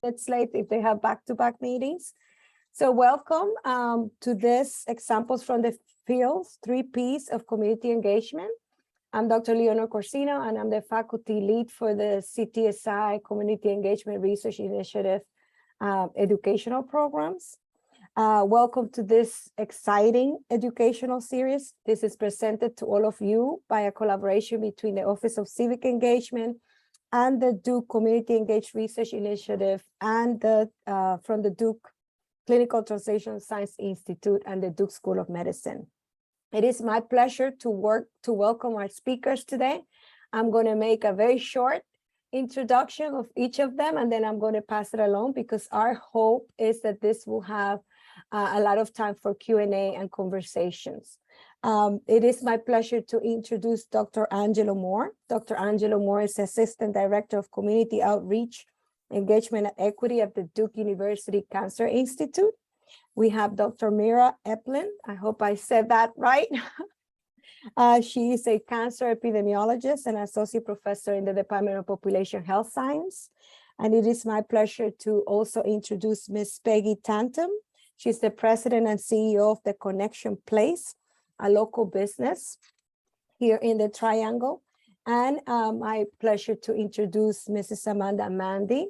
It's late if they have back-to-back meetings. So welcome to this Examples from the Fields, 3 Ps of Community Engagement. I'm Dr. Leonor Corsino, and I'm the faculty lead for the CTSI Community Engagement Research Initiative educational programs. Welcome to this exciting educational series. This is presented to all of you by a collaboration between the Office of Civic Engagement and the Duke Community Engaged Research Initiative and the from the Duke Clinical Translational Science Institute and the Duke School of Medicine. It is my pleasure to welcome our speakers today. I'm going to make a very short introduction of each of them, and then I'm going to pass it along because our hope is that this will have a lot of time for Q&A and conversations. It is my pleasure to introduce Dr. Angelo Morris. Dr. Angelo Morris is Assistant Director of Community Outreach, Engagement and Equity at the Duke University Cancer Institute. We have Dr. Mira Eplin. I hope I said that right. She is a cancer epidemiologist and associate professor in the Department of Population Health Science. And it is my pleasure to also introduce Ms. Peggy Tantum. She's the president and CEO of the Connection Place, a local business here in the Triangle. And my pleasure to introduce Mrs. Amanda Mandy.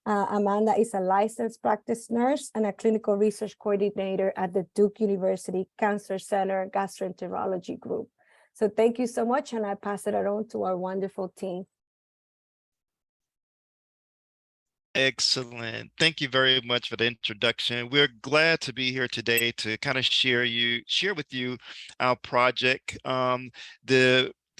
Amanda is a licensed practice nurse and a clinical research coordinator at the Duke University Cancer Center Gastroenterology Group. So thank you so much, and I pass it on to our wonderful team. Excellent. Thank you very much for the introduction. We're glad to be here today to kind of share with you our project.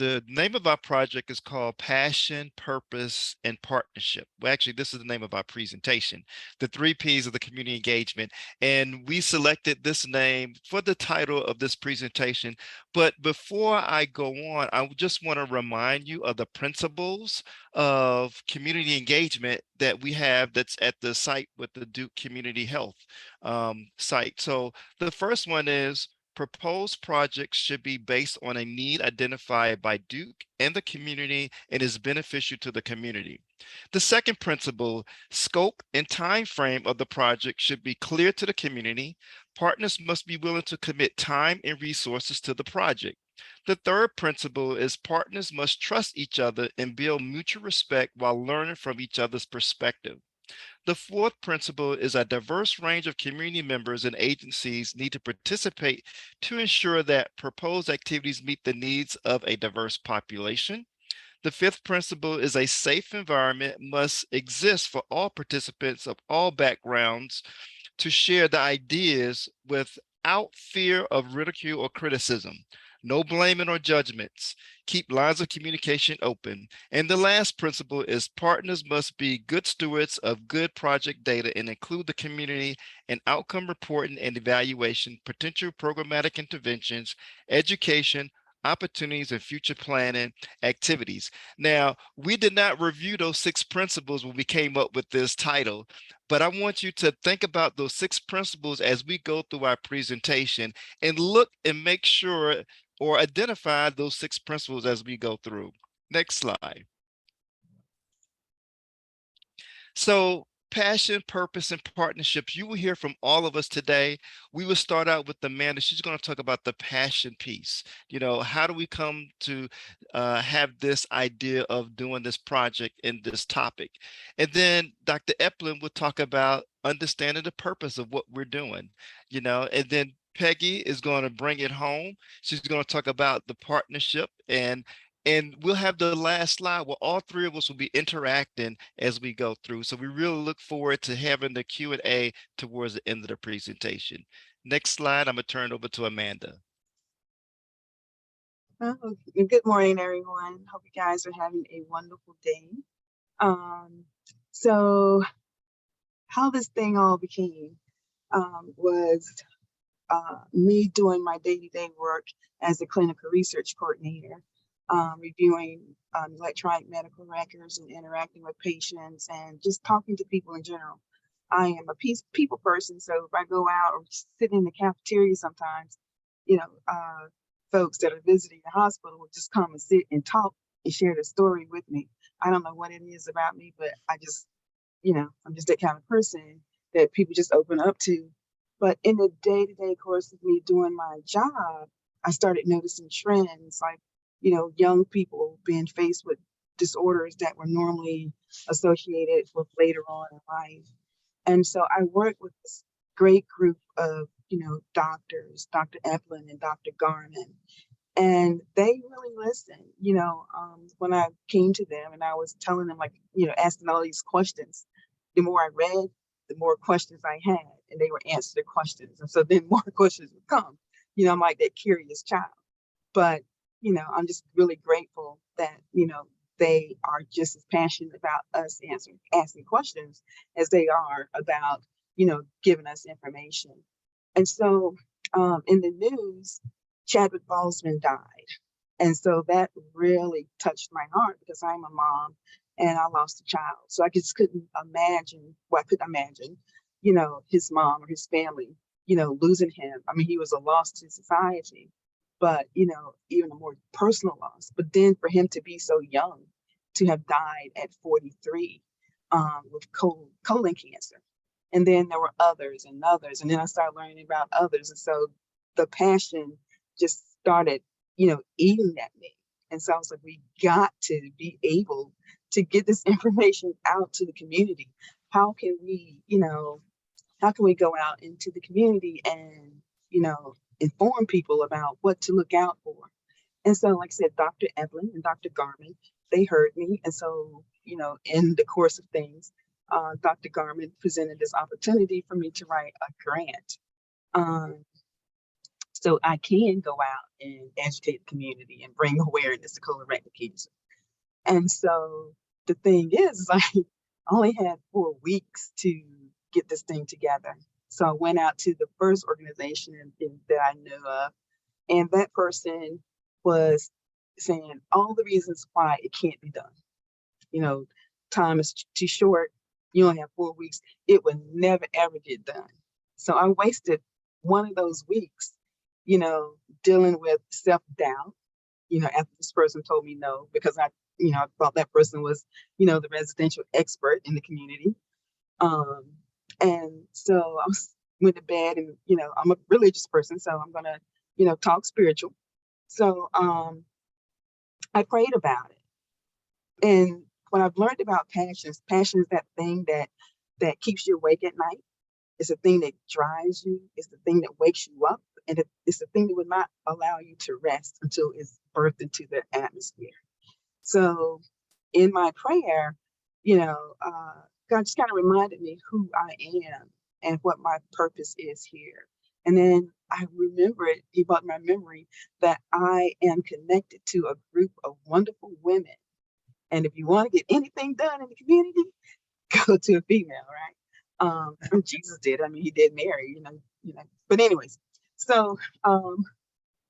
The name of our project is called Passion, Purpose, and Partnership. Well, actually, this is the name of our presentation, the 3 Ps of the community engagement. And we selected this name for the title of this presentation. But before I go on, I just want to remind you of the principles of community engagement that we have that's at the site with the Duke Community Health site. So the first one is, proposed projects should be based on a need identified by Duke and the community and is beneficial to the community. The second principle, scope and time frame of the project should be clear to the community. Partners must be willing to commit time and resources to the project. The third principle is partners must trust each other and build mutual respect while learning from each other's perspective. The fourth principle is a diverse range of community members and agencies need to participate to ensure that proposed activities meet the needs of a diverse population. The fifth principle is a safe environment must exist for all participants of all backgrounds to share the ideas without fear of ridicule or criticism. No blaming or judgments. Keep lines of communication open. And the last principle is partners must be good stewards of good project data and include the community in outcome reporting and evaluation, potential programmatic interventions, education, opportunities, and future planning activities. Now, we did not review those 6 principles when we came up with this title, but I want you to think about those 6 principles as we go through our presentation and look and make sure or identify those 6 principles as we go through. Next slide. So, passion, purpose, and partnerships. You will hear from all of us today. We will start out with Amanda. She's going to talk about the passion piece. You know, how do we come to have this idea of doing this project and this topic? And then Dr. Eplin will talk about understanding the purpose of what we're doing, you know, and then Peggy is going to bring it home. She's going to talk about the partnership, and we'll have the last slide where all 3 of us will be interacting as we go through. So we really look forward to having the Q&A towards the end of the presentation. Next slide, I'm going to turn it over to Amanda. Oh, good morning, everyone. Hope you guys are having a wonderful day. So how this thing all became was me doing my day-to-day work as a clinical research coordinator, reviewing electronic medical records and interacting with patients and just talking to people in general. I am a people person, so if I go out or sit in the cafeteria sometimes, you know, folks that are visiting the hospital will just come and sit and talk and share their story with me. I don't know what it is about me, but I just I'm just that kind of person that people just open up to. But in the day-to-day course of me doing my job, I started noticing trends like, young people being faced with disorders that were normally associated with later on in life. And so I worked with this great group of, doctors, Dr. Eplin and Dr. Garman, and they really listened. When I came to them and I was telling them, like, asking all these questions, the more I read, the more questions I had, and they would answer the questions. And so then more questions would come. I'm like that curious child. But, I'm just really grateful that, they are just as passionate about us asking questions as they are about, giving us information. And so in the news, Chadwick Boseman died. And so that really touched my heart because I'm a mom and I lost a child. So I just couldn't imagine, well, I couldn't imagine, his mom or his family, losing him. I mean, he was a loss to society, but, even a more personal loss. But then for him to be so young, to have died at 43 with colon cancer. And then there were others and others. And then I started learning about others. And so the passion just started, eating at me. And so I was like, we got to be able to get this information out to the community. How can we, go out into the community and, inform people about what to look out for? And so, like I said, Dr. Evelyn and Dr. Garman, they heard me. And so, in the course of things, Dr. Garman presented this opportunity for me to write a grant. So I can go out and educate the community and bring awareness to colorectal cancer. And so the thing is, I only had 4 weeks to get this thing together. So I went out to the first organization that I knew of, and that person was saying all the reasons why it can't be done. Time is too short. You only have 4 weeks. It would never, ever get done. So I wasted one of those weeks, dealing with self-doubt, after this person told me no, because I thought that person was, the residential expert in the community. And so went to bed and, I'm a religious person, so I'm going to, talk spiritual. So I prayed about it. And when I've learned about passion is that thing that keeps you awake at night. It's the thing that drives you. It's the thing that wakes you up. And it's the thing that would not allow you to rest until it's birthed into the atmosphere. So in my prayer, God just kind of reminded me who I am and what my purpose is here. And then I remembered, he brought my memory that I am connected to a group of wonderful women. And if you want to get anything done in the community, go to a female, right? Jesus did. I mean, he did marry, But anyways, so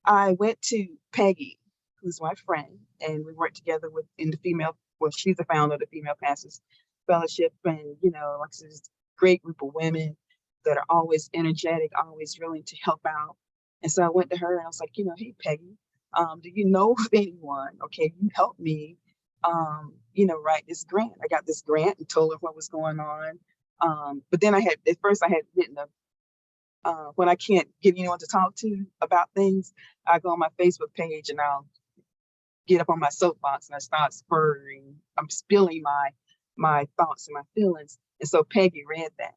I went to Peggy, who's my friend, and we worked together in the female. Well, she's the founder of the Female Pastors Fellowship, and like this great group of women that are always energetic, always willing to help out. And so I went to her and I was like, hey Peggy, do you know of anyone? Okay, you help me, write this grant. I got this grant and told her what was going on. But then at first I had written when I can't get anyone to talk to about things, I go on my Facebook page and I'll get up on my soapbox and I start I'm spilling my thoughts and my feelings. And so Peggy read that.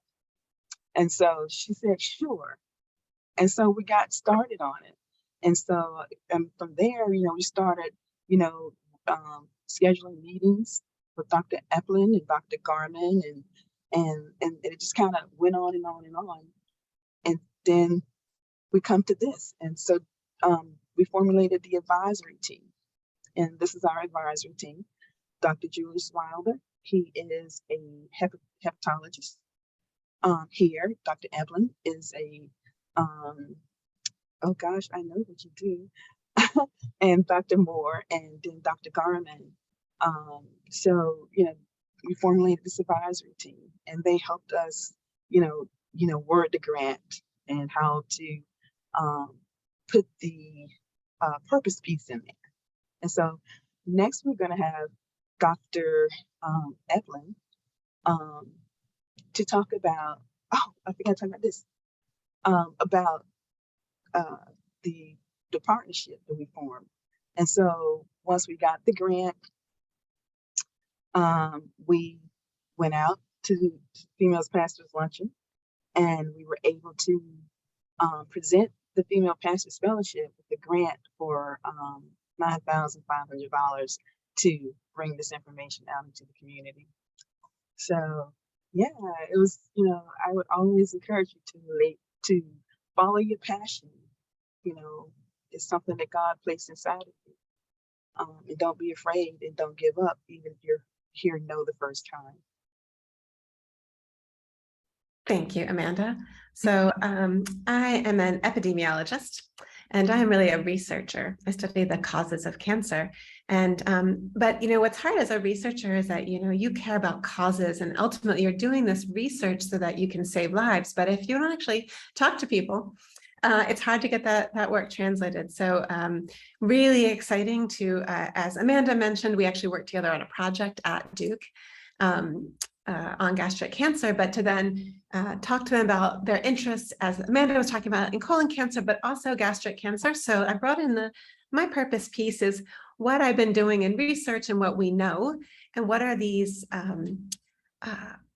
And so she said, sure. And so we got started on it. And so from there, we started, scheduling meetings with Dr. Eplin and Dr. Garman, and it just kind of went on and on and on. And then we come to this. And so we formulated the advisory team. And this is our advisory team. Dr. Julius Wilder, he is a hepatologist. Here, Dr. Evelyn is a, oh gosh, I know what you do. And Dr. Moore and then Dr. Garman. So, we formulated this advisory team and they helped us, word the grant and how to put the purpose piece in there. And so next we're going to have Dr. Evelyn to talk about, oh, I forgot to talk about this, about the partnership that we formed. And so once we got the grant, we went out to the Females Pastors Luncheon, and we were able to present the Female Pastors Fellowship with a grant for $9,500 to bring this information out into the community. So yeah, it was, you know, I would always encourage you to follow your passion. You know, it's something that God placed inside of you. And don't be afraid and don't give up, even if you're here no the first time. Thank you, Amanda. So I am an epidemiologist, and I'm really a researcher. I study the causes of cancer. And but you know, what's hard as a researcher is that, you know, you care about causes, and ultimately you're doing this research so that you can save lives. But if you don't actually talk to people, it's hard to get that work translated. So really exciting to, as Amanda mentioned, we actually worked together on a project at Duke on gastric cancer, but to then talk to them about their interests, as Amanda was talking about, in colon cancer, but also gastric cancer. So I brought in my purpose piece is what I've been doing in research and what we know, and what are these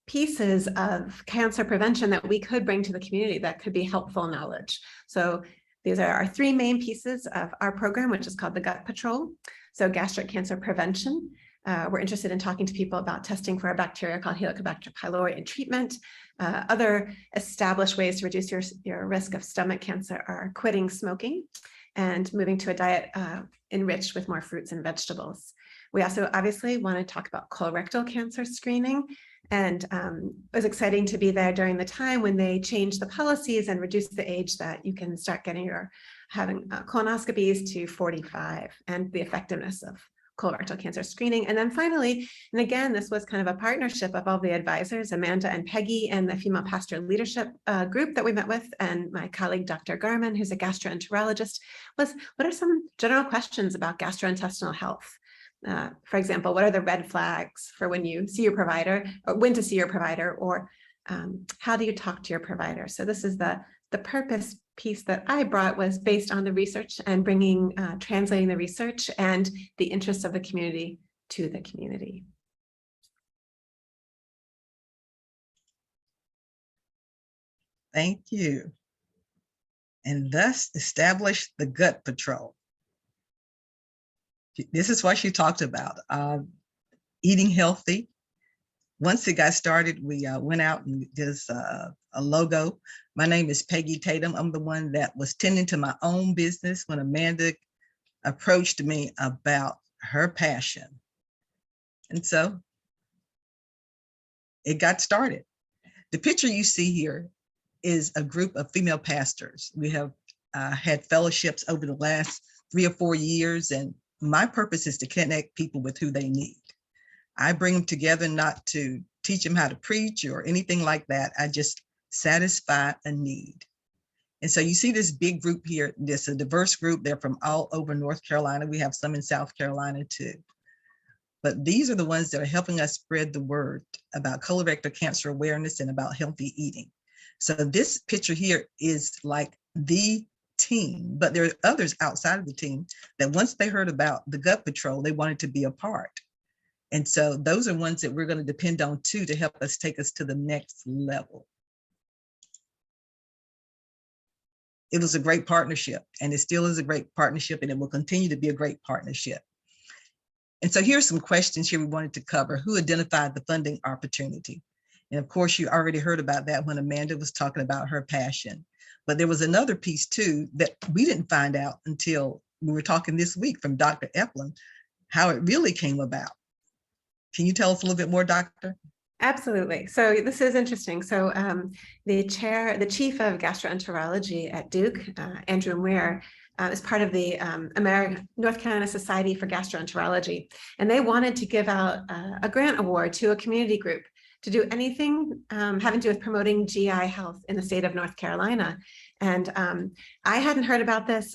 pieces of cancer prevention that we could bring to the community that could be helpful knowledge. So these are our three main pieces of our program, which is called the Gut Patrol. So gastric cancer prevention. We're interested in talking to people about testing for a bacteria called Helicobacter pylori and treatment. Other established ways to reduce your risk of stomach cancer are quitting smoking and moving to a diet enriched with more fruits and vegetables. We also obviously want to talk about colorectal cancer screening. And it was exciting to be there during the time when they changed the policies and reduced the age that you can start having colonoscopies to 45, and the effectiveness of colorectal cancer screening. And then finally, and again, this was kind of a partnership of all the advisors, Amanda and Peggy, and the Female Pastor Leadership group that we met with, and my colleague, Dr. Garman, who's a gastroenterologist, was what are some general questions about gastrointestinal health? For example, what are the red flags for when you see your provider, or when to see your provider, or how do you talk to your provider? So this is the purpose piece that I brought, was based on the research and bringing, translating the research and the interests of the community to the community. Thank you. And thus establish the Gut Patrol. This is what she talked about, eating healthy. Once it got started, we went out and did a logo. My name is Peggy Tatum. I'm the one that was tending to my own business when Amanda approached me about her passion. And so it got started. The picture you see here is a group of female pastors. We have had fellowships over the last 3 or 4 years, and my purpose is to connect people with who they need. I bring them together not to teach them how to preach or anything like that. I just satisfy a need. And so you see this big group here. This is a diverse group. They're from all over North Carolina. We have some in South Carolina too. But these are the ones that are helping us spread the word about colorectal cancer awareness and about healthy eating. So this picture here is like the team, but there are others outside of the team that once they heard about the Gut Patrol, they wanted to be a part. And so those are ones that we're going to depend on too, to help us take us to the next level. It was a great partnership, and it still is a great partnership, and it will continue to be a great partnership. And so here's some questions here we wanted to cover. Who identified the funding opportunity? And of course, you already heard about that when Amanda was talking about her passion. But there was another piece too that we didn't find out until we were talking this week from Dr. Eplin, how it really came about. Can you tell us a little bit more, Doctor? Absolutely. So this is interesting. So the chief of gastroenterology at Duke, Andrew Morris, is part of the North Carolina Society for Gastroenterology. And they wanted to give out a grant award to a community group to do anything having to do with promoting GI health in the state of North Carolina. And I hadn't heard about this.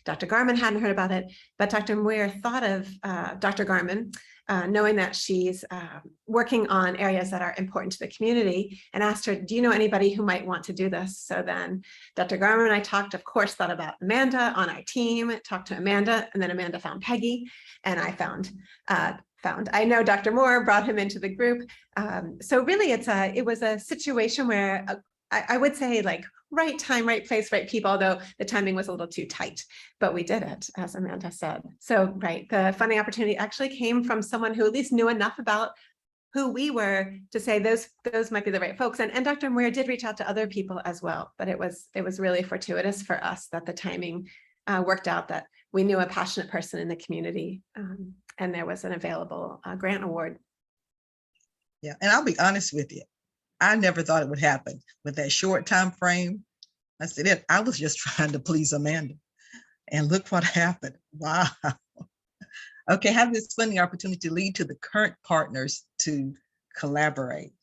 Dr. Garman hadn't heard about it, but Dr. Moyer thought of Dr. Garman, knowing that she's working on areas that are important to the community, and asked her, do you know anybody who might want to do this? So then Dr. Garman and I talked, of course, thought about Amanda on our team, talked to Amanda, and then Amanda found Peggy, and I found I know Dr. Moore, brought him into the group. So really it was a situation where I would say like right time, right place, right people, although the timing was a little too tight, but we did it, as Amanda said. So, right, the funding opportunity actually came from someone who at least knew enough about who we were to say those might be the right folks. And Dr. Moyer did reach out to other people as well, but it was really fortuitous for us that the timing worked out, that we knew a passionate person in the community, and there was an available grant award. Yeah, and I'll be honest with you, I never thought it would happen with that short time frame. I said, I was just trying to please Amanda, and look what happened. Wow. Okay, how did this funding opportunity lead to the current partners to collaborate?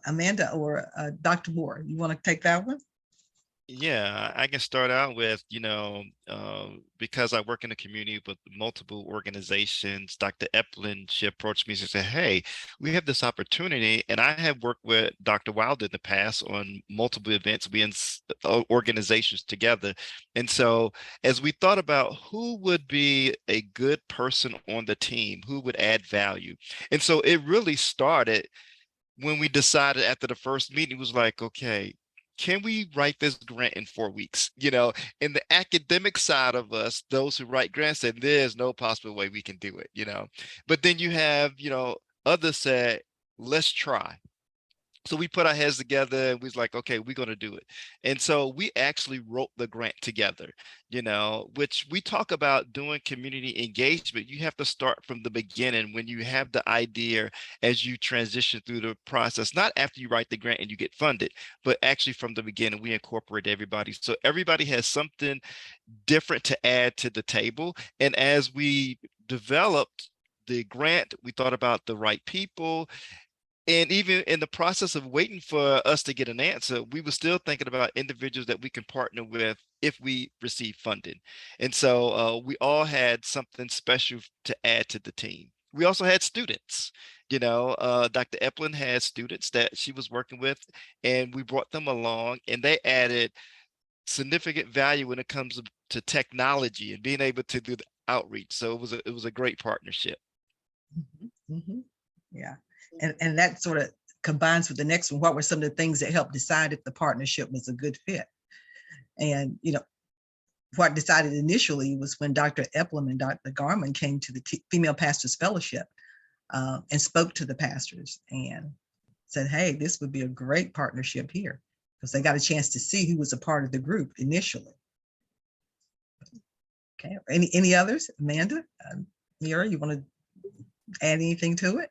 Amanda or Dr. Moore, you want to take that one? Yeah, I can start out with, because I work in the community with multiple organizations, Dr. Eplin, she approached me and said, hey, we have this opportunity. And I have worked with Dr. Wilder in the past on multiple events, we in organizations together. And so as we thought about who would be a good person on the team, who would add value. And so it really started when we decided after the first meeting, it was like, okay, can we write this grant in 4 weeks? In the academic side of us, those who write grants said, there's no possible way we can do it, But then you have, others said, let's try. So we put our heads together and we was like, okay, we're going to do it. And so we actually wrote the grant together, which we talk about doing community engagement. You have to start from the beginning when you have the idea as you transition through the process, not after you write the grant and you get funded, but actually from the beginning, we incorporate everybody. So everybody has something different to add to the table. And as we developed the grant, we thought about the right people. And even in the process of waiting for us to get an answer, we were still thinking about individuals that we can partner with if we receive funding. And so we all had something special to add to the team. We also had students, Dr. Eplin had students that she was working with, and we brought them along, and they added significant value when it comes to technology and being able to do the outreach. So it was a great partnership. Mm-hmm. Mm-hmm. Yeah. And that sort of combines with the next one. What were some of the things that helped decide if the partnership was a good fit? And, what decided initially was when Dr. Eplin and Dr. Garman came to the Female Pastors Fellowship and spoke to the pastors and said, hey, this would be a great partnership here, because they got a chance to see who was a part of the group initially. Okay, any others? Amanda, Mira, you want to add anything to it?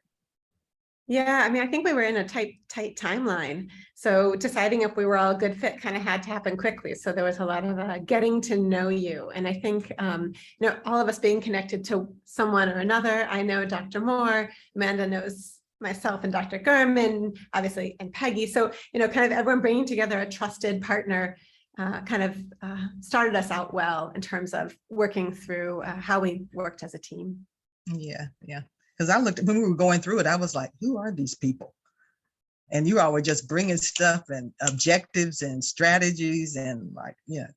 Yeah, I think we were in a tight timeline. So deciding if we were all a good fit kind of had to happen quickly. So there was a lot of getting to know you. And I think, all of us being connected to someone or another. I know Dr. Moore, Amanda knows myself and Dr. Garman, obviously, and Peggy. So, kind of everyone bringing together a trusted partner started us out well in terms of working through how we worked as a team. Yeah. Because I looked, when we were going through it, I was like, who are these people? And you all were just bringing stuff and objectives and strategies and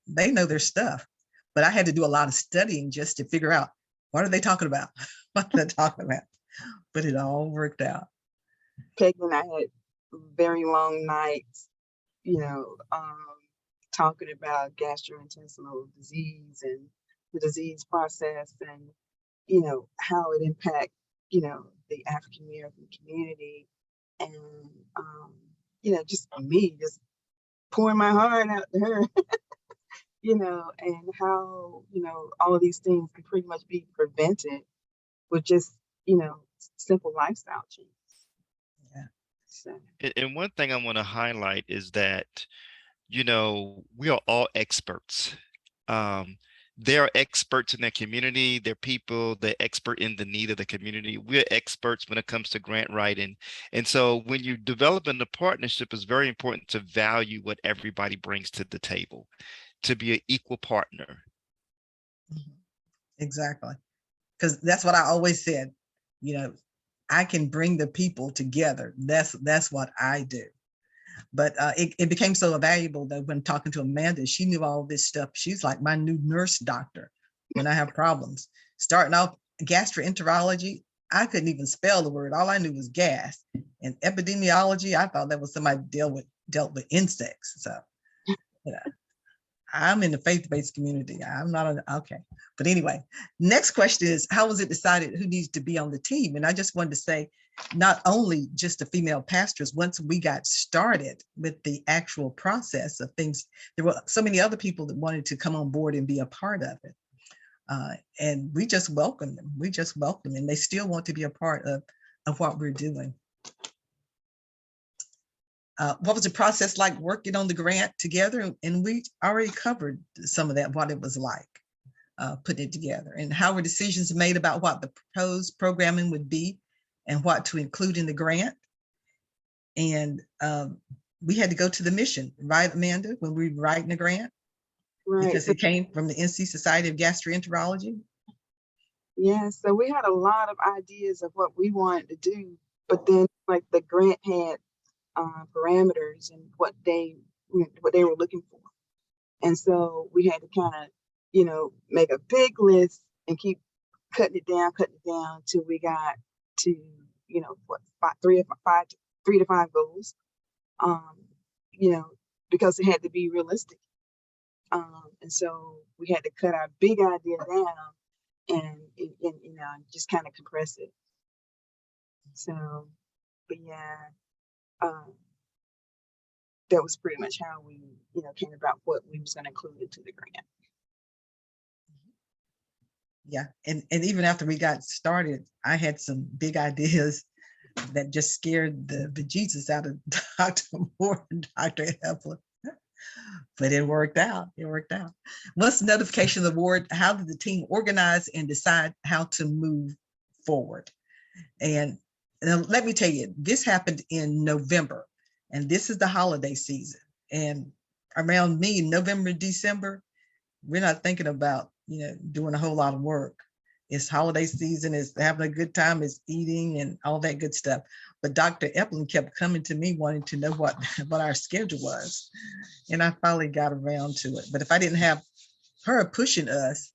they know their stuff. But I had to do a lot of studying just to figure out, what are they talking about? What are they talking about? But it all worked out. Peggy and I had very long nights, talking about gastrointestinal disease and the disease process and, how it impacts, the African American community. And, just me, just pouring my heart out to her, and how, all of these things can pretty much be prevented with just, simple lifestyle changes. Yeah. So. And one thing I want to highlight is that, we are all experts. they're experts in their community. They're people, they're expert in the need of the community. We're experts when it comes to grant writing. And so when you develop in a partnership, it's very important to value what everybody brings to the table, to be an equal partner. Exactly. Because that's what I always said, you know, I can bring the people together. That's what I do. But it became so valuable that when talking to Amanda, she knew all this stuff. She's like my new nurse doctor when I have problems. Starting off gastroenterology, I couldn't even spell the word. All I knew was gas. And epidemiology, I thought that was somebody dealt with insects. So, you know, I'm in the faith-based community. I'm not okay. But anyway, next question is, how was it decided who needs to be on the team? And I just wanted to say, not only just the female pastors, once we got started with the actual process of things, there were so many other people that wanted to come on board and be a part of it. And we just welcome them. We just welcome them. And they still want to be a part of what we're doing. What was the process like working on the grant together? And we already covered some of that, what it was like putting it together, and how were decisions made about what the proposed programming would be and what to include in the grant. And we had to go to the mission, right, Amanda, when we were writing the grant? Right. Because it came from the NC Society of Gastroenterology. Yeah, so we had a lot of ideas of what we wanted to do, but then like the grant had parameters and what they were looking for. And so we had to kind of, you know, make a big list and keep cutting it down till we got to, you know, what, three to five goals, you know, because it had to be realistic. And so we had to cut our big idea down and you know, just kind of compress it. So, but yeah, that was pretty much how we, you know, came about what we was going to include into the grant. Yeah, and even after we got started, I had some big ideas that just scared the bejesus out of Dr. Moore and Dr. Epler. But it worked out. It worked out. Once the notification of the award, how did the team organize and decide how to move forward? And let me tell you, this happened in November, and this is the holiday season. And around me, November, December, we're not thinking about, you know, doing a whole lot of work. It's holiday season, it's having a good time, it's eating and all that good stuff. But Dr. Epling kept coming to me wanting to know what our schedule was. And I finally got around to it. But if I didn't have her pushing us,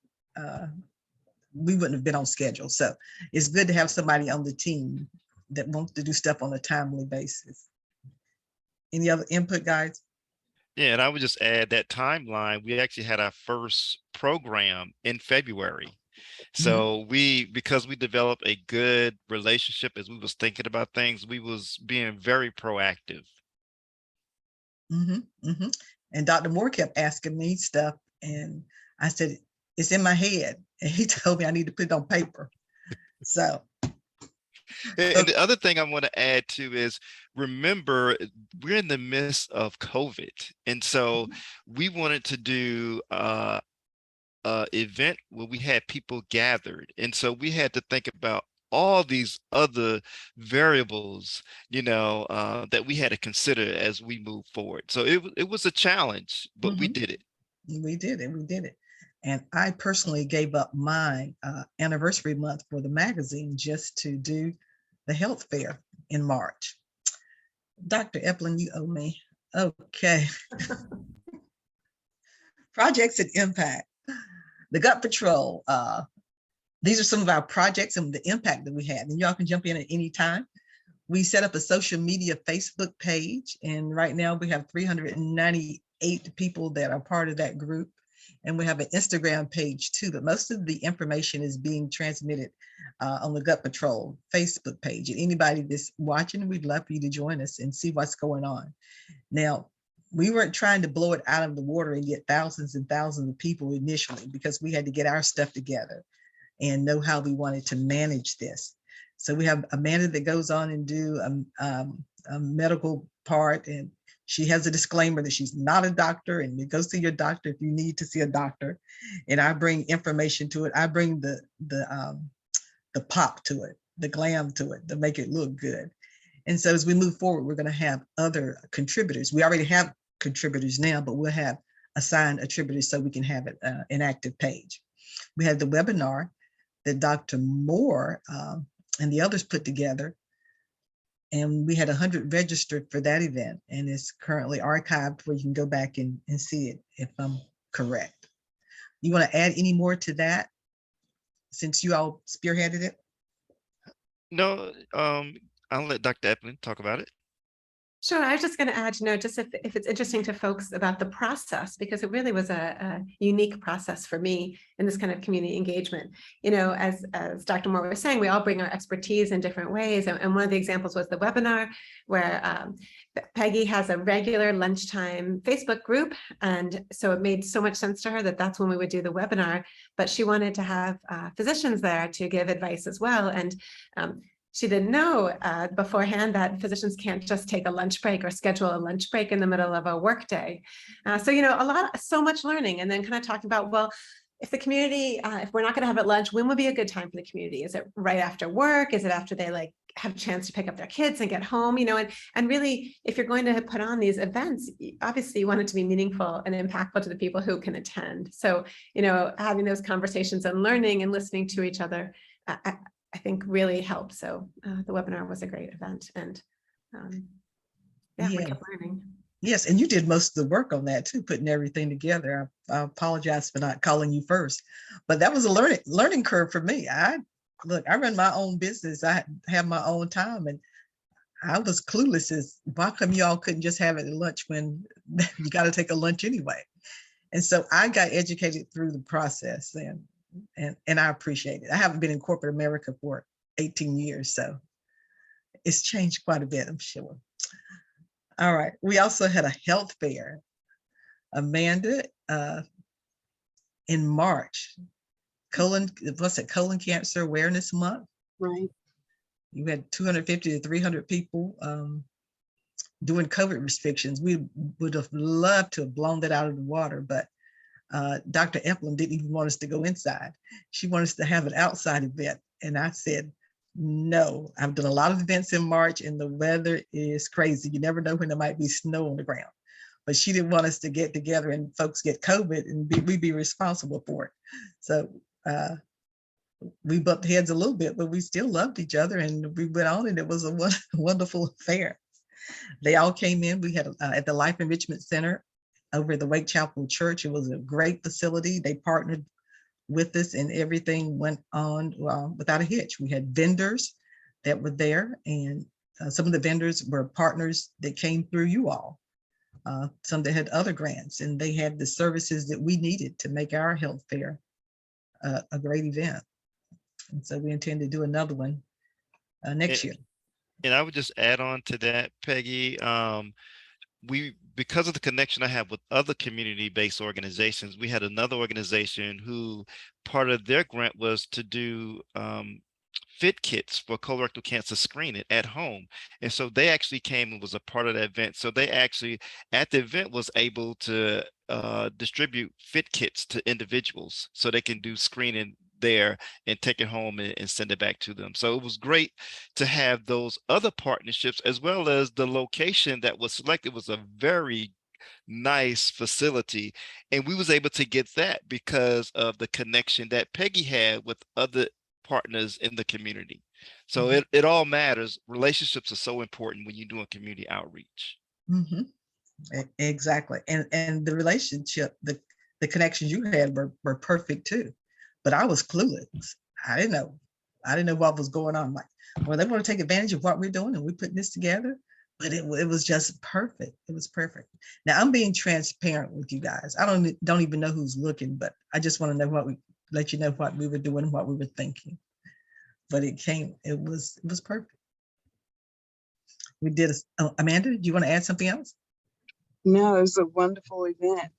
we wouldn't have been on schedule. So it's good to have somebody on the team that wants to do stuff on a timely basis. Any other input, guys? Yeah, and I would just add that timeline. We actually had our first program in February. So because we developed a good relationship as we was thinking about things, we was being very proactive. And Dr. Moore kept asking me stuff, and I said, it's in my head. And he told me I need to put it on paper. So. And the other thing I want to add too is, remember, we're in the midst of COVID. And so we wanted to do event where we had people gathered. And so we had to think about all these other variables, you know, that we had to consider as we move forward. So it was a challenge, but we did it. We did it. And I personally gave up my anniversary month for the magazine just to do the health fair in March. Dr. Epling, you owe me. Okay. Projects and impact. The Gut Patrol. These are some of our projects and the impact that we had. And y'all can jump in at any time. We set up a social media Facebook page. And right now we have 398 people that are part of that group. And we have an Instagram page too, but most of the information is being transmitted on the Gut Patrol Facebook page. And anybody that's watching, we'd love for you to join us and see what's going on. Now, we weren't trying to blow it out of the water and get thousands and thousands of people initially, because we had to get our stuff together and know how we wanted to manage this. So we have Amanda that goes on and do a medical part, and She has a disclaimer that she's not a doctor, and it goes to your doctor if you need to see a doctor. And I bring information to it. I bring the pop to it, the glam to it, to make it look good. And so as we move forward, we're going to have other contributors. We already have contributors now, but we'll have assigned attributors so we can have it an active page. We had the webinar that Dr. Moore and the others put together. And we had 100 registered for that event, and it's currently archived where you can go back and see it if I'm correct. You want to add any more to that since you all spearheaded it? No, I'll let Dr. Eplin talk about it. Sure. I was just going to add, just if it's interesting to folks about the process, because it really was a unique process for me in this kind of community engagement. As Dr. Moore was saying, we all bring our expertise in different ways. And one of the examples was the webinar where Peggy has a regular lunchtime Facebook group. And so it made so much sense to her that that's when we would do the webinar, but she wanted to have physicians there to give advice as well. And she didn't know beforehand that physicians can't just take a lunch break or schedule a lunch break in the middle of a workday. So much learning, and then kind of talking about, well, if the community, if we're not going to have it lunch, when would be a good time for the community? Is it right after work? Is it after they have a chance to pick up their kids and get home? And really, if you're going to put on these events, obviously you want it to be meaningful and impactful to the people who can attend. So, having those conversations and learning and listening to each other, I think really helped. So the webinar was a great event, and we kept learning. Yes, and you did most of the work on that too, putting everything together. I apologize for not calling you first, but that was a learning curve for me. I run my own business. I have my own time, and I was clueless as why come y'all couldn't just have it at lunch when you got to take a lunch anyway. And so I got educated through the process, and I appreciate it. I haven't been in corporate America for 18 years, so it's changed quite a bit, I'm sure. All right, we also had a health fair. Amanda, in March, colon cancer awareness month. Right. You had 250 to 300 people doing COVID restrictions. We would have loved to have blown that out of the water, but Dr. Eplin didn't even want us to go inside. She wanted us to have an outside event. And I said, no, I've done a lot of events in March and the weather is crazy. You never know when there might be snow on the ground. But she didn't want us to get together and folks get COVID and we'd be responsible for it. So we bumped heads a little bit, but we still loved each other and we went on, and it was a wonderful affair. They all came in. We had at the Life Enrichment Center over at the Wake Chapel Church. It was a great facility. They partnered with us and everything went on without a hitch. We had vendors that were there, and some of the vendors were partners that came through you all. Some that had other grants, and they had the services that we needed to make our health fair a great event. And so we intend to do another one next year. And I would just add on to that, Peggy, because of the connection I have with other community-based organizations, we had another organization who part of their grant was to do fit kits for colorectal cancer screening at home. And so they actually came and was a part of that event. So they actually at the event was able to distribute fit kits to individuals so they can do screening there and take it home and send it back to them. So it was great to have those other partnerships, as well as the location that was selected was a very nice facility. And we was able to get that because of the connection that Peggy had with other partners in the community. So it all matters. Relationships are so important when you're doing community outreach. Exactly. And the relationship, the connections you had were perfect too. But I was clueless. I didn't know what was going on. I'm like, well, they want to take advantage of what we're doing and we're putting this together. But it was just perfect. It was perfect. Now I'm being transparent with you guys. I don't even know who's looking, but I just want to know let you know what we were doing and what we were thinking. But it was perfect. We did Amanda, do you want to add something else? No, it was a wonderful event.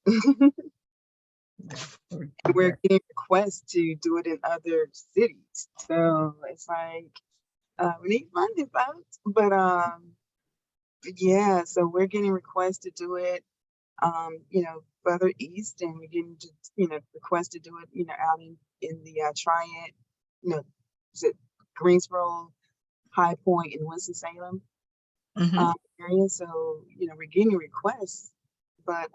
We're getting requests to do it in other cities. So it's like, we need funding, folks. But yeah, so we're getting requests to do it, further east, and we're getting to, requests to do it, out in the Triad, you know, is it Greensboro, High Point, and Winston-Salem Mhm. area. So, we're getting requests, but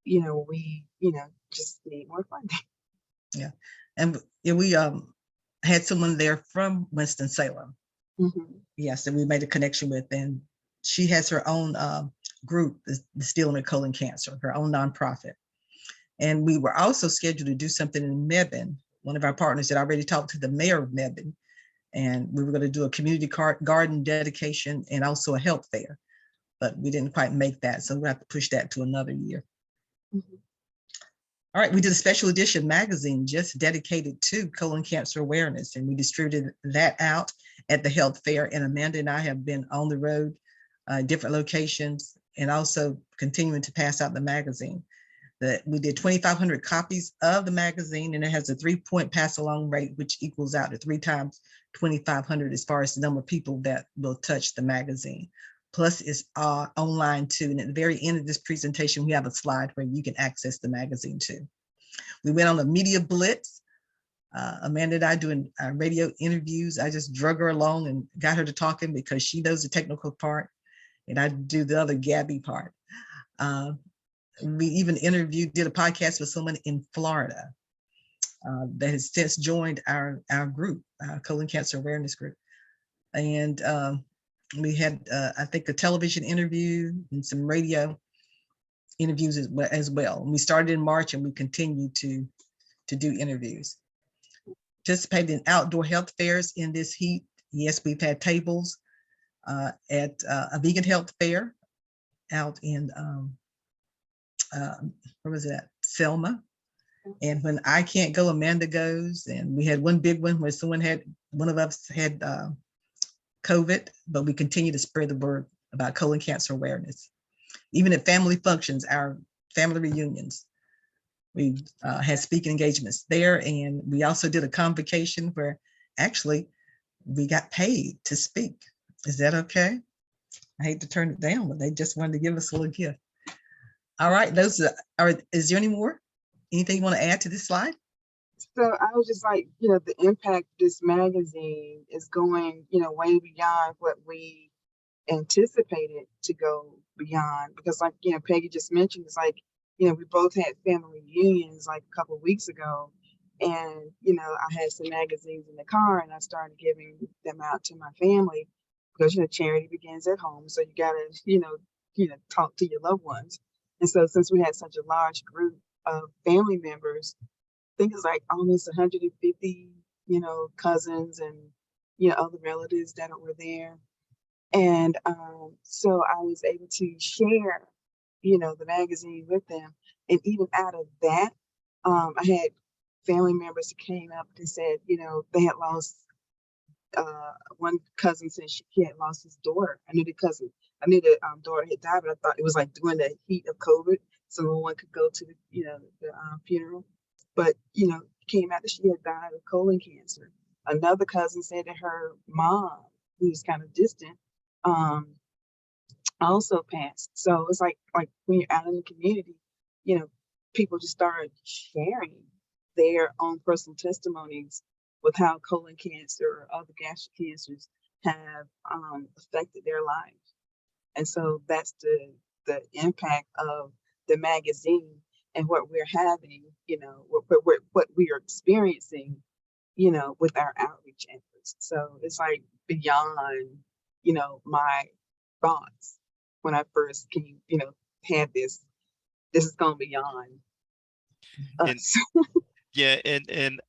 we, just need more funding. Yeah. And we had someone there from Winston-Salem. Mhm. Yes, that we made a connection with, and she has her own group that's dealing with colon cancer, her own nonprofit. And we were also scheduled to do something in Mebane. One of our partners had already talked to the mayor of Mebane, and we were going to do a community garden dedication and also a health fair, but we didn't quite make that, so we'll have to push that to another year. Mhm. All right, we did a special edition magazine just dedicated to colon cancer awareness, and we distributed that out at the health fair. And Amanda and I have been on the road, different locations, and also continuing to pass out the magazine. We did 2,500 copies of the magazine, and it has a 3-point pass along rate, which equals out to 3 times 2,500 as far as the number of people that will touch the magazine. Plus, it's online too. And at the very end of this presentation, we have a slide where you can access the magazine too. We went on a media blitz. Amanda and I doing radio interviews. I just drug her along and got her to talking because she knows the technical part, and I do the other Gabby part. We even did a podcast with someone in Florida that has since joined our group, our colon cancer awareness group. And we had, I think, a television interview and some radio interviews as well. And we started in March, and we continue to do interviews. Participated in outdoor health fairs in this heat. Yes, we've had tables at a vegan health fair out in, where was it at? Selma. And when I can't go, Amanda goes. And we had one big one where one of us had COVID, but we continue to spread the word about colon cancer awareness. Even at family functions, our family reunions, we had speaking engagements there. And we also did a convocation where actually we got paid to speak. Is that okay? I hate to turn it down, but they just wanted to give us a little gift. All right, is there any more? Anything you want to add to this slide? So I was just like, the impact this magazine is going, way beyond what we anticipated to go beyond. Because like, Peggy just mentioned, it's like, we both had family reunions like a couple of weeks ago. And, I had some magazines in the car and I started giving them out to my family because, charity begins at home. So you gotta, talk to your loved ones. And so since we had such a large group of family members, I think it's like almost 150, cousins and, other relatives that were there. And so I was able to share, the magazine with them. And even out of that, I had family members that came up and said, they had lost, one cousin said she had lost his daughter. I knew the daughter had died, but I thought it was like during the heat of COVID, so no one could go to the funeral. But, came out that she had died of colon cancer. Another cousin said that her mom, who was kind of distant, also passed. So it's like when you're out in the community, people just start sharing their own personal testimonies with how colon cancer or other gastric cancers have affected their life. And so that's the impact of the magazine and what we're having, what we are experiencing, with our outreach efforts. So it's like beyond, my thoughts when I first came, had this is going beyond And us. yeah, and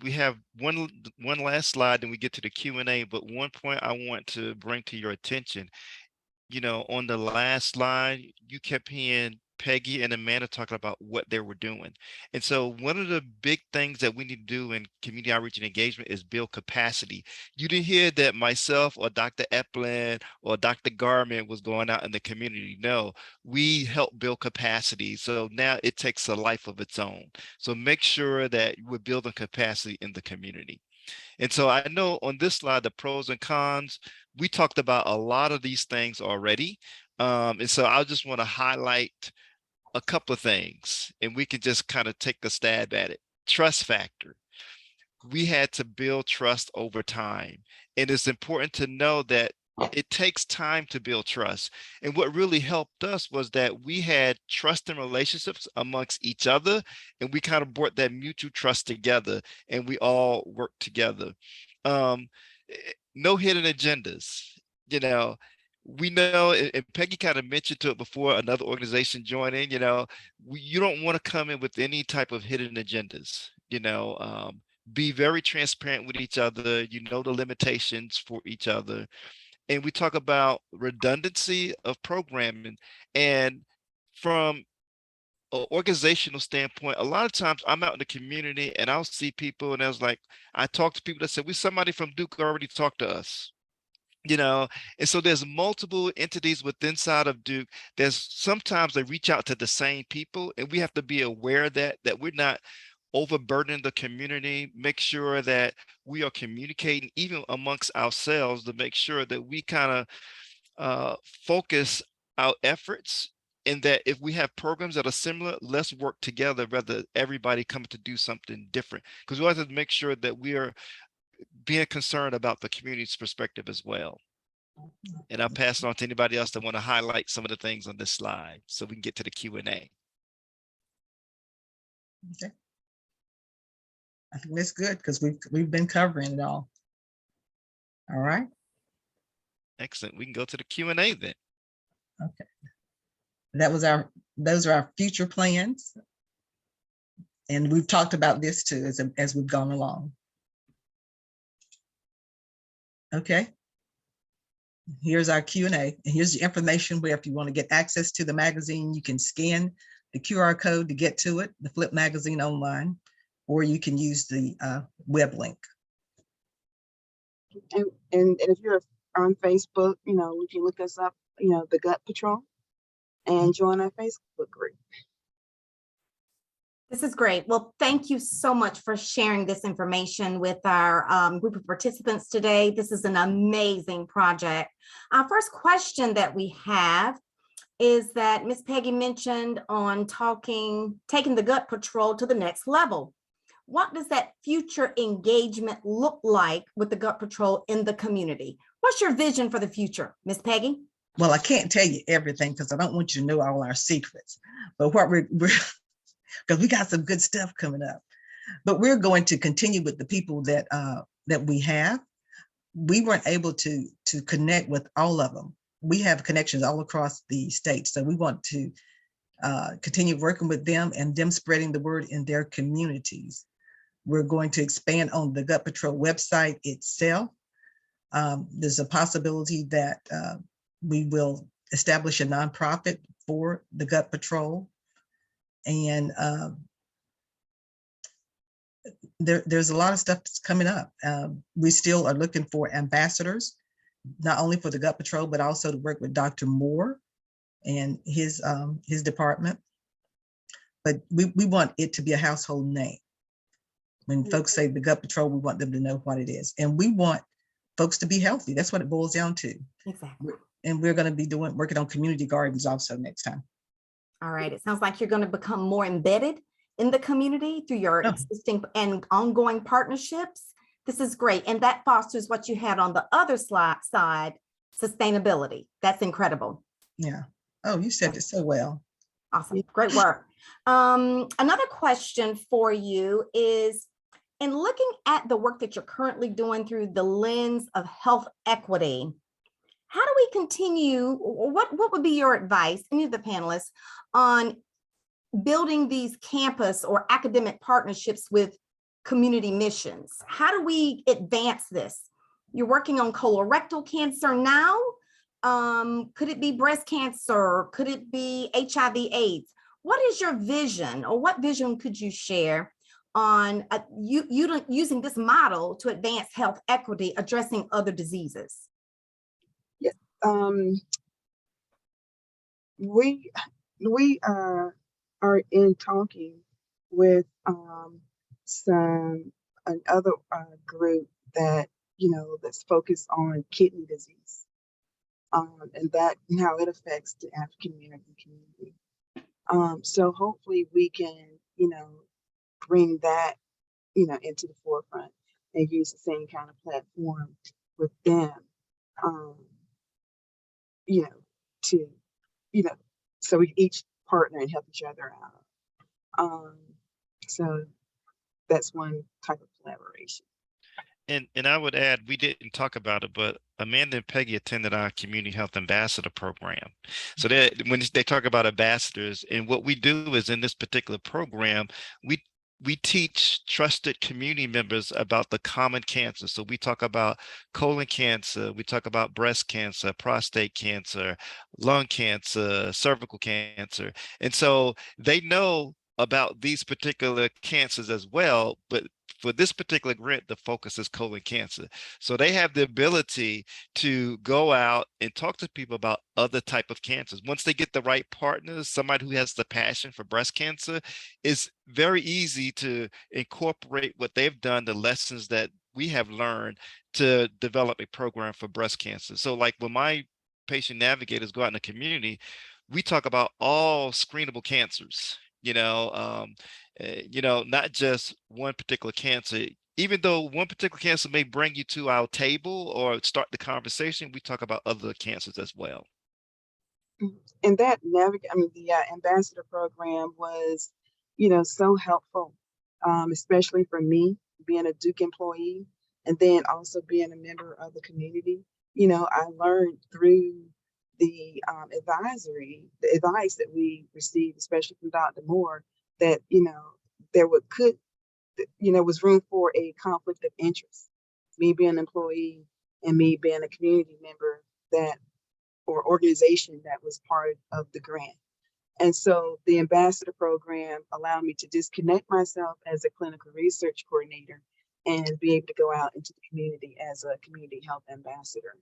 we have one last slide, and we get to the Q&A. But one point I want to bring to your attention, on the last slide, you kept hearing Peggy and Amanda talking about what they were doing. And so one of the big things that we need to do in community outreach and engagement is build capacity. You didn't hear that myself or Dr. Eplin or Dr. Garman was going out in the community. No, we help build capacity. So now it takes a life of its own. So make sure that we're building capacity in the community. And so I know on this slide, the pros and cons, we talked about a lot of these things already. And so I just want to highlight a couple of things, and we can just kind of take a stab at it. Trust factor. We had to build trust over time. And it's important to know that it takes time to build trust. And what really helped us was that we had trust and relationships amongst each other, and we kind of brought that mutual trust together, and we all worked together. No hidden agendas. You know, we know, and Peggy kind of mentioned to it before another organization joining, you don't want to come in with any type of hidden agendas. Be very transparent with each other, the limitations for each other. And we talk about redundancy of programming. And from an organizational standpoint, a lot of times I'm out in the community and I'll see people, and I talk to people that said, somebody from Duke already talked to us. And so there's multiple entities within inside of Duke. There's sometimes they reach out to the same people, and we have to be aware that we're not overburdening the community. Make sure that we are communicating even amongst ourselves to make sure that we kind of focus our efforts, and that if we have programs that are similar, let's work together rather than everybody coming to do something different, because we have to make sure that we are being concerned about the community's perspective as well. And I'll pass it on to anybody else that want to highlight some of the things on this slide so we can get to the Q&A. Okay. I think that's good because we've been covering it all. All right. Excellent. We can go to the Q&A then. Okay. Those are our future plans. And we've talked about this too as we've gone along. Okay. Here's our Q&A, and here's the information where if you want to get access to the magazine, you can scan the QR code to get to it, the Flip magazine online, or you can use the web link. And if you're on Facebook, you can look us up, the Gut Patrol, and join our Facebook group. This is great. Well, thank you so much for sharing this information with our group of participants today. This is an amazing project. Our first question that we have is that Ms. Peggy mentioned on taking the Gut Patrol to the next level. What does that future engagement look like with the Gut Patrol in the community? What's your vision for the future, Ms. Peggy? Well, I can't tell you everything because I don't want you to know all our secrets, but what we're because we got some good stuff coming up. But we're going to continue with the people that we have. We weren't able to connect with all of them. We have connections all across the state, so we want to continue working with them and them spreading the word in their communities. We're going to expand on the Gut Patrol website itself. There's a possibility that we will establish a nonprofit for the Gut Patrol. And there's a lot of stuff that's coming up. We still are looking for ambassadors, not only for the Gut Patrol, but also to work with Dr. Moore and his department. But we want it to be a household name. When folks say the Gut Patrol, we want them to know what it is. And we want folks to be healthy. That's what it boils down to. Exactly. And we're going to be working on community gardens also next time. All right. It sounds like you're going to become more embedded in the community through your existing and ongoing partnerships. This is great. And that fosters what you had on the other side, sustainability. That's incredible. Yeah. Oh, you said it so well. Awesome. Great work. Another question for you is, in looking at the work that you're currently doing through the lens of health equity, how do we continue, what would be your advice, any of the panelists, on building these campus or academic partnerships with community missions? How do we advance this? You're working on colorectal cancer now. Could it be breast cancer? Could it be HIV/AIDS? What is your vision, or what vision could you share on using this model to advance health equity, addressing other diseases? Yes, we are in talking with another group that that's focused on kidney disease, and how it affects the African American community. So hopefully we can, bring that, into the forefront and use the same kind of platform with them, you know, to, so we each partner and help each other out. So that's one type of collaboration. And I would add, we didn't talk about it, but Amanda and Peggy attended our community health ambassador program. So when they talk about ambassadors, and what we do is in this particular program, we teach trusted community members about the common cancers. So we talk about colon cancer, we talk about breast cancer, prostate cancer, lung cancer, cervical cancer. And so they know about these particular cancers as well, but for this particular grant, the focus is colon cancer. So they have the ability to go out and talk to people about other type of cancers. Once they get the right partners, somebody who has the passion for breast cancer, it's very easy to incorporate what they've done, the lessons that we have learned, to develop a program for breast cancer. So like when my patient navigators go out in the community, we talk about all screenable cancers. Not just one particular cancer. Even though one particular cancer may bring you to our table or start the conversation, we talk about other cancers as well. And that the ambassador program was, so helpful, especially for me being a Duke employee and then also being a member of the community. I learned through the advice that we received, especially from Dr. Moore, that there was room for a conflict of interest. Me being an employee and me being a community member or organization that was part of the grant. And so the ambassador program allowed me to disconnect myself as a clinical research coordinator and be able to go out into the community as a community health ambassador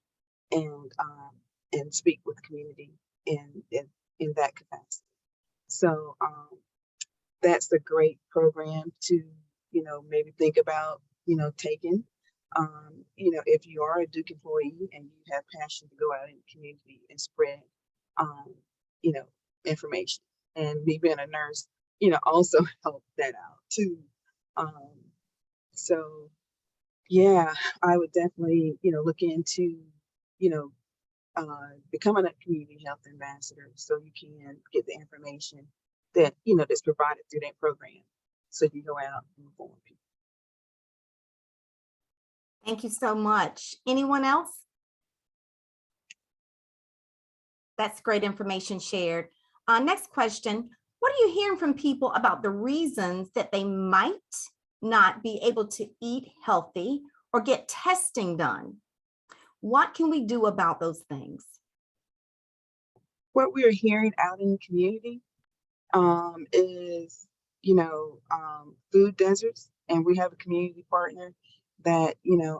and speak with the community in that capacity. So that's a great program to, maybe think about, taking. If you are a Duke employee and you have passion to go out in the community and spread, information. And me being a nurse, also help that out too. So yeah, I would definitely, look into, becoming a community health ambassador so you can get the information that, that's provided through that program. So you go out and inform people. Thank you so much. Anyone else? That's great information shared. Next question. What are you hearing from people about the reasons that they might not be able to eat healthy or get testing done? What can we do about those things? What we're hearing out in the community is, food deserts, and we have a community partner that,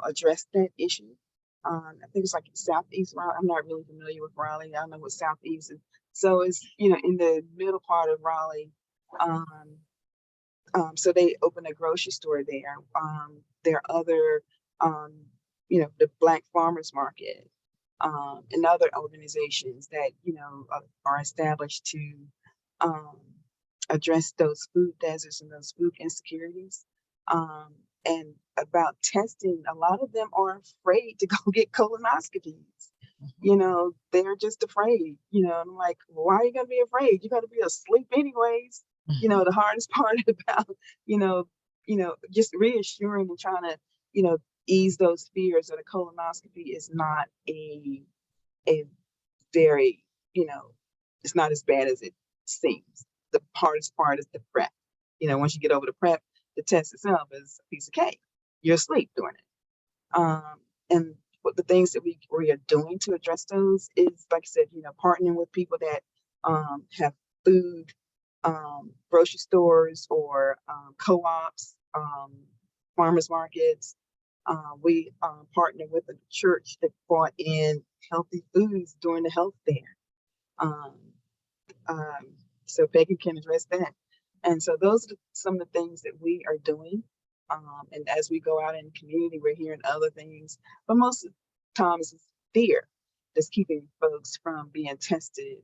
addressed that issue. I think it's like Southeast Raleigh. I'm not really familiar with Raleigh. I don't know what Southeast is. So it's, in the middle part of Raleigh. So they opened a grocery store there. There are other, the Black Farmers Market and other organizations that, are established to address those food deserts and those food insecurities. And about testing, a lot of them are afraid to go get colonoscopies. They're just afraid, and I'm like, why are you gonna be afraid? You gotta be asleep anyways. The hardest part about, just reassuring and trying to, ease those fears that a colonoscopy is not a very, it's not as bad as it seems. The hardest part is the prep. Once you get over the prep, the test itself is a piece of cake. You're asleep during it. And what the things that we are doing to address those is, like I said, partnering with people that have food, grocery stores or co-ops, farmers markets. We partner with a church that brought in healthy foods during the health fair. So Peggy can address that. And so those are some of the things that we are doing And as we go out in the community, we're hearing other things, but most of the times it's fear that's keeping folks from being tested.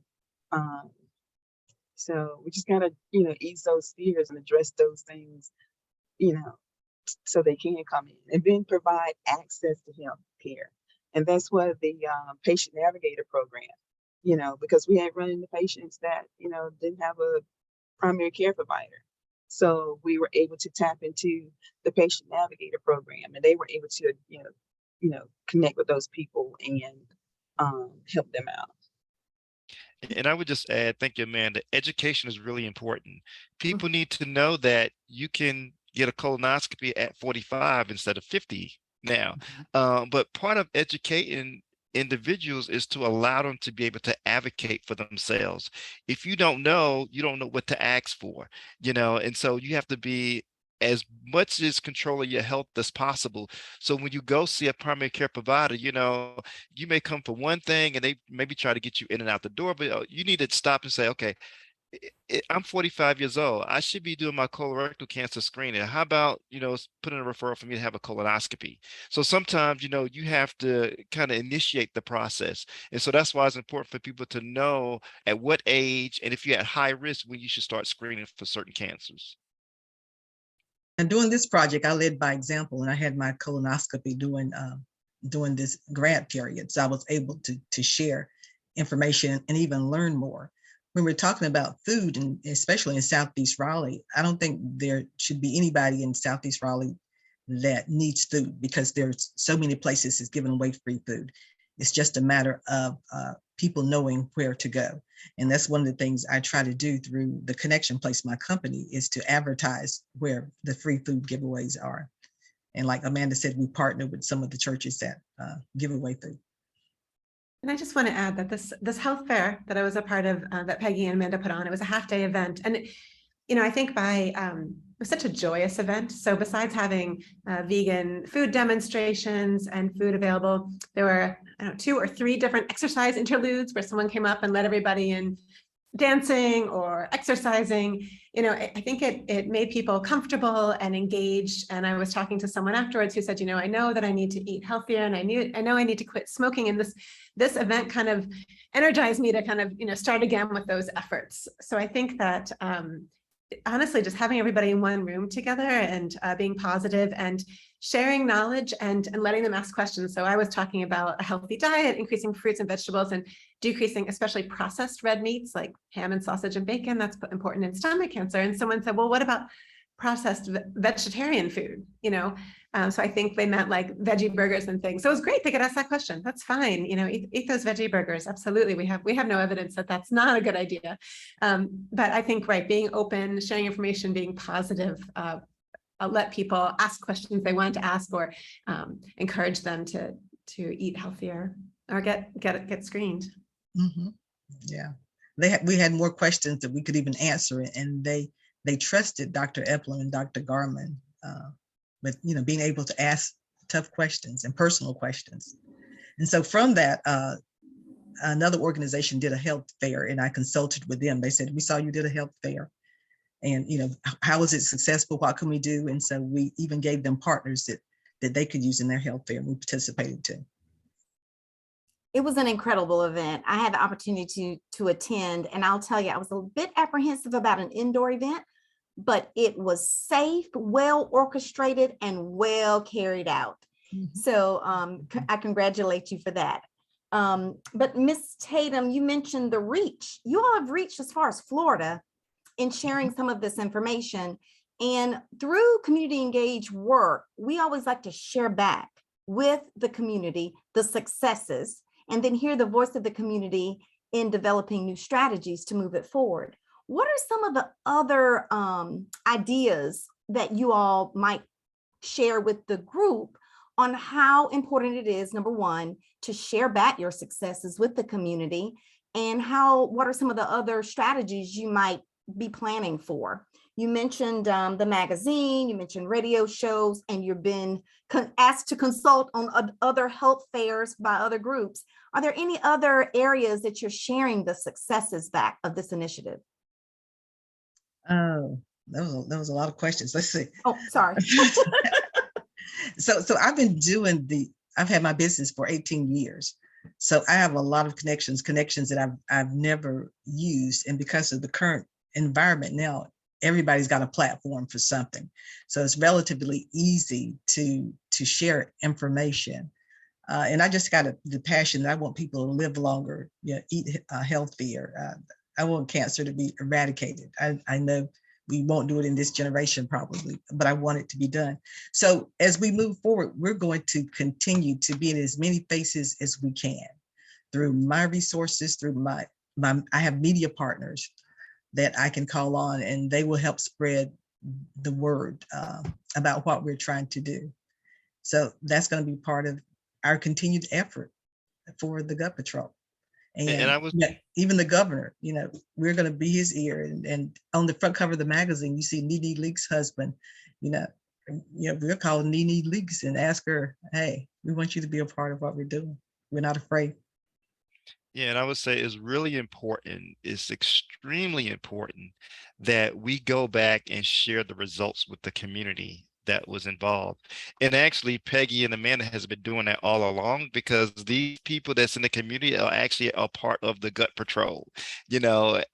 So we just gotta, ease those fears and address those things, you know, so they can come in, and then provide access to health care. And that's what the patient navigator program, because we had run into patients that, didn't have a primary care provider. So we were able to tap into the patient navigator program, and they were able to, connect with those people and help them out. And I would just add, thank you, Amanda. Education is really important. People need to know that you can get a colonoscopy at 45 instead of 50 now. But part of educating individuals is to allow them to be able to advocate for themselves. If you don't know what to ask for, and so you have to be as much as control of your health as possible. So when you go see a primary care provider, you may come for one thing and they maybe try to get you in and out the door, but you need to stop and say, okay, I'm 45 years old. I should be doing my colorectal cancer screening. How about, putting a referral for me to have a colonoscopy? So sometimes, you have to kind of initiate the process. And so that's why it's important for people to know at what age, and if you're at high risk, when you should start screening for certain cancers. And doing this project, I led by example, and I had my colonoscopy during this grant period. So I was able to share information and even learn more. When we're talking about food, and especially in Southeast Raleigh, I don't think there should be anybody in Southeast Raleigh that needs food, because there's so many places that's giving away free food. It's just a matter of people knowing where to go. And that's one of the things I try to do through the Connection Place, my company, is to advertise where the free food giveaways are. And like Amanda said, we partner with some of the churches that give away food. And I just want to add that this health fair that I was a part of, that Peggy and Amanda put on, it was a half-day event. And I think it was such a joyous event. So besides having vegan food demonstrations and food available, there were 2 or 3 different exercise interludes where someone came up and led everybody in dancing or exercising. I think it made people comfortable and engaged. And I was talking to someone afterwards who said, I know that I need to eat healthier, and I know I need to quit smoking. And this event kind of energized me to kind of, start again with those efforts. So I think that honestly, just having everybody in one room together and being positive and sharing knowledge and letting them ask questions. So I was talking about a healthy diet, increasing fruits and vegetables, and decreasing especially processed red meats like ham and sausage and bacon. That's important in stomach cancer. And someone said, well, what about processed vegetarian food? So I think they meant like veggie burgers and things. So it was great they could ask that question. That's fine. Eat those veggie burgers. Absolutely. We have no evidence that that's not a good idea. But I think, right, being open, sharing information, being positive, let people ask questions they want to ask, or encourage them to eat healthier or get screened. Mm-hmm. Yeah, we had more questions that we could even answer, and they trusted Dr. Eplin and Dr. Garman with being able to ask tough questions and personal questions. And so from that, another organization did a health fair, and I consulted with them. They said, we saw you did a health fair, and how was it successful? What can we do? And so we even gave them partners that they could use in their health fair, and we participated too. It was an incredible event. I had the opportunity to attend, and I'll tell you, I was a bit apprehensive about an indoor event, but it was safe, well orchestrated, and well carried out. Mm-hmm. So I congratulate you for that. But Ms. Tatum, you mentioned the reach. You all have reached as far as Florida in sharing some of this information. And through community engaged work, we always like to share back with the community the successes, and then hear the voice of the community in developing new strategies to move it forward. What are some of the other ideas that you all might share with the group on how important it is, number one, to share back your successes with the community, and what are some of the other strategies you might be planning for? You mentioned the magazine, you mentioned radio shows, and you've been asked to consult on other health fairs by other groups. Are there any other areas that you're sharing the successes back of this initiative? Oh, That was a lot of questions. Let's see. Oh, sorry. So I've had my business for 18 years. So I have a lot of connections that I've never used. And because of the current environment now, everybody's got a platform for something. So it's relatively easy to share information. And I just got the passion that I want people to live longer, eat healthier. I want cancer to be eradicated. I know we won't do it in this generation probably, but I want it to be done. So as we move forward, we're going to continue to be in as many places as we can through my resources, through I have media partners that I can call on, and they will help spread the word about what we're trying to do. So that's going to be part of our continued effort for the Gut Patrol. And I was even the governor, we're going to be his ear. And on the front cover of the magazine, you see Nene Leakes' husband. We're calling Nene Leakes and ask her, hey, we want you to be a part of what we're doing. We're not afraid. Yeah, and I would say it's really important, it's extremely important that we go back and share the results with the community that was involved. And actually, Peggy and Amanda has been doing that all along, because these people that's in the community are actually a part of the Gut Patrol.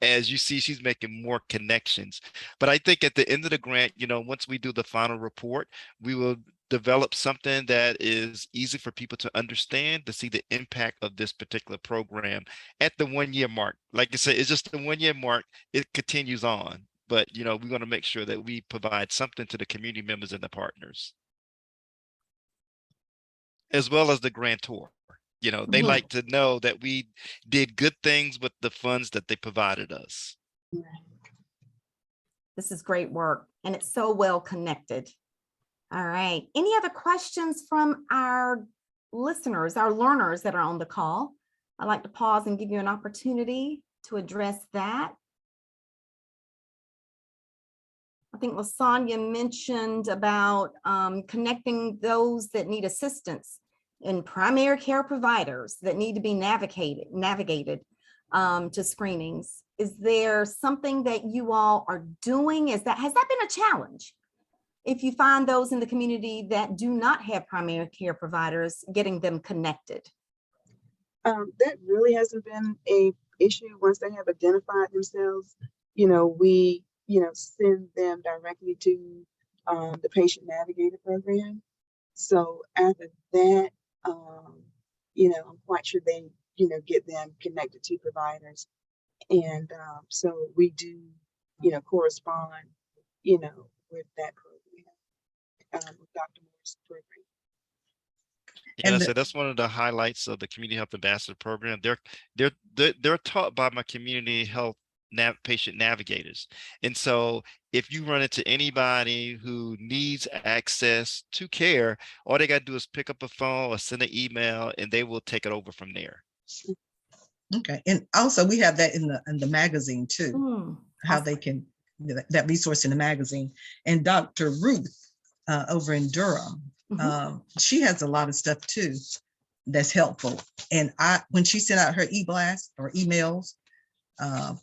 As you see, she's making more connections. But I think at the end of the grant, once we do the final report, we will develop something that is easy for people to understand, to see the impact of this particular program at the 1 year mark. Like I said, it's just the 1 year mark. It continues on, but we want to make sure that we provide something to the community members and the partners, as well as the grantor. They like to know that we did good things with the funds that they provided us. This is great work, and it's so well connected. All right. Any other questions from our listeners, our learners that are on the call? I'd like to pause and give you an opportunity to address that. I think LaSonia mentioned about connecting those that need assistance and primary care providers that need to be navigated to screenings. Is there something that you all are doing? Has that been a challenge? If you find those in the community that do not have primary care providers, getting them connected? That really hasn't been a issue. Once they have identified themselves, we send them directly to the Patient Navigator program. So after that, I'm quite sure they get them connected to providers, and so we do correspond with that program, with Dr. Morris' program. And I said that's one of the highlights of the Community Health Ambassador program. They're taught by my community health patient navigators. And so if you run into anybody who needs access to care, all they got to do is pick up a phone or send an email, and they will take it over from there. Okay. And also we have that in the magazine too, how they can, that resource in the magazine. And Dr. Ruth over in Durham, she has a lot of stuff too that's helpful. And when she sent out her e-blast or emails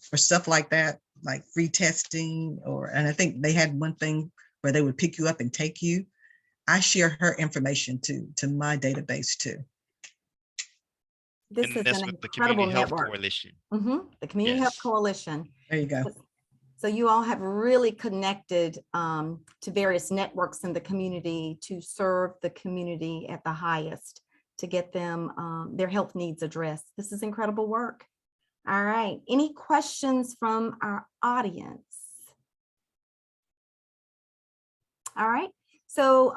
for stuff like that, like free testing, and I think they had one thing where they would pick you up and take you. I share her information to my database too. This is an incredible network. Coalition. The Community Health Coalition. There you go. So you all have really connected to various networks in the community to serve the community at the highest, to get them their health needs addressed. This is incredible work. All right. Any questions from our audience? All right. So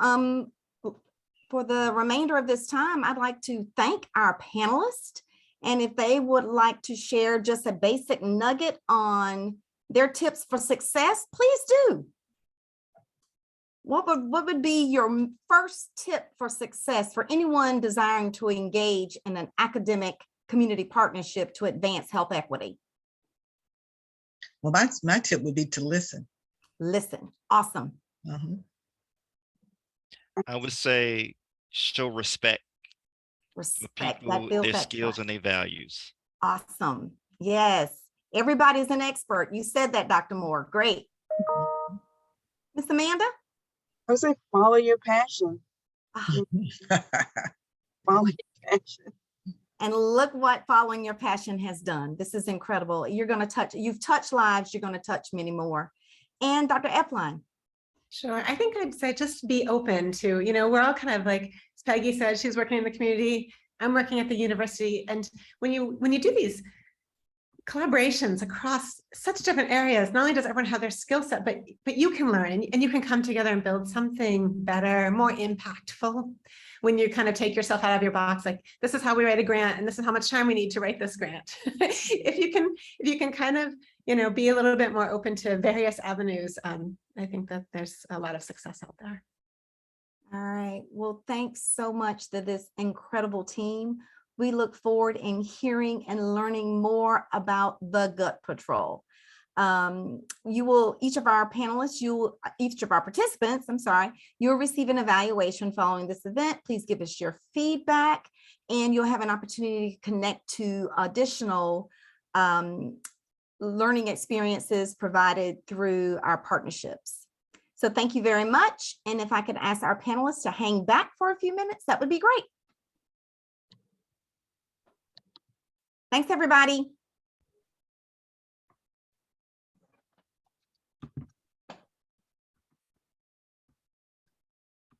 for the remainder of this time, I'd like to thank our panelists. And if they would like to share just a basic nugget on their tips for success, please do. What would be your first tip for success for anyone desiring to engage in an academic community partnership to advance health equity? Well, my tip would be to listen. Listen. Awesome. I would say show respect. Respect. People, their skills and their values. Awesome. Yes. Everybody's an expert. You said that, Dr. Moore. Great. Miss Amanda? I would say follow your passion. Ah, Follow your passion. and look what following your passion has done. This is incredible. You've touched lives, you're going to touch many more. And Dr. Epline. Sure. I think I'd say just be open to, we're all kind of like, as Peggy said, she's working in the community. I'm working at the university. And when you do these collaborations across such different areas, not only does everyone have their skill set, but you can learn and you can come together and build something better, more impactful when you kind of take yourself out of your box. Like, this is how we write a grant and this is how much time we need to write this grant. If you can kind of, be a little bit more open to various avenues, I think that there's a lot of success out there. All right. Well, thanks so much to this incredible team. We look forward in hearing and learning more about the Gut Patrol. Each of our participants, you'll receive an evaluation following this event. Please give us your feedback and you'll have an opportunity to connect to additional learning experiences provided through our partnerships. So thank you very much. And if I could ask our panelists to hang back for a few minutes, that would be great. Thanks, everybody.